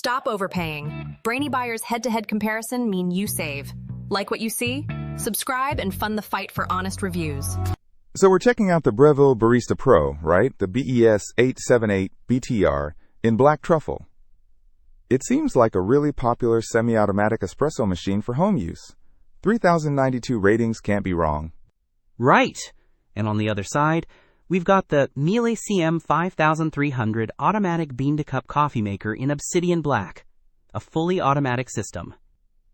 Stop overpaying. Brainy Buyer's head-to-head comparison mean you save. Like what you see? Subscribe and fund the fight for honest reviews. So we're checking out the Breville Barista Pro, right? The BES 878 BTR in black truffle. It seems like a really popular semi-automatic espresso machine for home use. 3,092 ratings can't be wrong. Right. And on the other side, we've got the Miele CM 5300 automatic bean-to-cup coffee maker in obsidian black, a fully automatic system.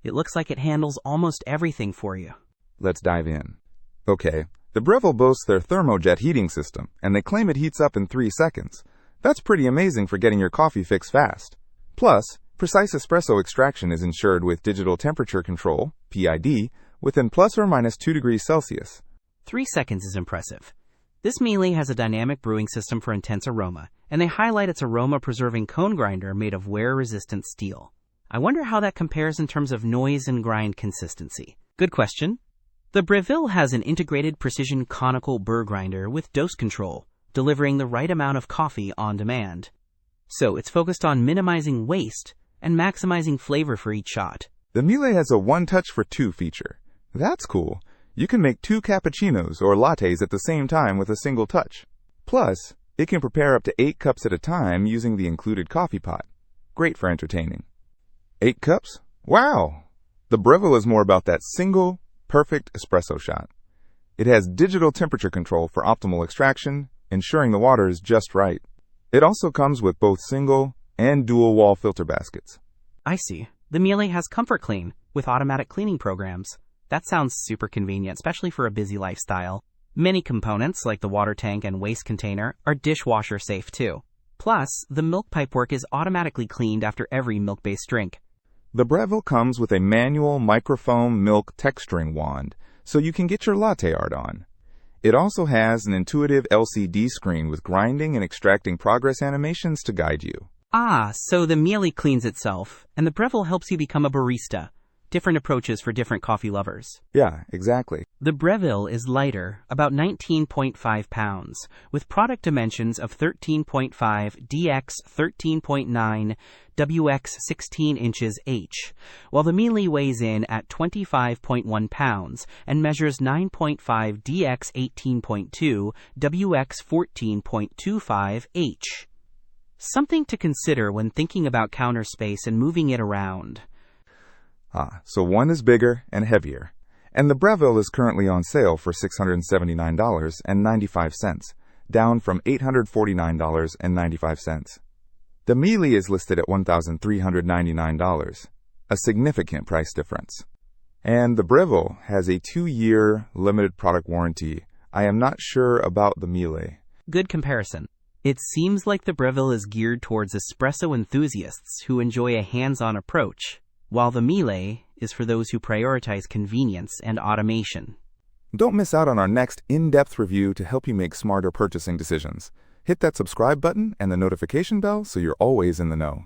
It looks like it handles almost everything for you. Let's dive in. Okay, the Breville boasts their thermojet heating system, and they claim it heats up in 3 seconds. That's pretty amazing for getting your coffee fix fast. Plus, precise espresso extraction is ensured with digital temperature control, PID, within plus or minus 2 degrees Celsius. 3 seconds is impressive. This Miele has a dynamic brewing system for intense aroma, and they highlight its aroma-preserving cone grinder made of wear-resistant steel. I wonder how that compares in terms of noise and grind consistency. Good question. The Breville has an integrated precision conical burr grinder with dose control, delivering the right amount of coffee on demand. So it's focused on minimizing waste and maximizing flavor for each shot. The Miele has a one-touch for 2 feature. That's cool. You can make 2 cappuccinos or lattes at the same time with a single touch. Plus, it can prepare up to 8 cups at a time using the included coffee pot. Great for entertaining. 8 cups? Wow! The Breville is more about that single, perfect espresso shot. It has digital temperature control for optimal extraction, ensuring the water is just right. It also comes with both single and dual wall filter baskets. I see. The Miele has Comfort Clean with automatic cleaning programs. That sounds super convenient, especially for a busy lifestyle. Many components, like the water tank and waste container, are dishwasher safe too. Plus, the milk pipework is automatically cleaned after every milk-based drink. The Breville comes with a manual microfoam milk texturing wand, so you can get your latte art on. It also has an intuitive LCD screen with grinding and extracting progress animations to guide you. Ah, so the Miele cleans itself, and the Breville helps you become a barista. Different approaches for different coffee lovers. Yeah, exactly. The Breville is lighter, about 19.5 pounds, with product dimensions of 13.5 dx 13.9 wx 16 inches h, while the Miele weighs in at 25.1 pounds and measures 9.5 dx 18.2 wx 14.25 h. Something to consider when thinking about counter space and moving it around. So one is bigger and heavier. And the Breville is currently on sale for $679.95, down from $849.95. The Miele is listed at $1,399, a significant price difference. And the Breville has a 2-year limited product warranty. I am not sure about the Miele. Good comparison. It seems like the Breville is geared towards espresso enthusiasts who enjoy a hands-on approach, while the Miele is for those who prioritize convenience and automation. Don't miss out on our next in-depth review to help you make smarter purchasing decisions. Hit that subscribe button and the notification bell so you're always in the know.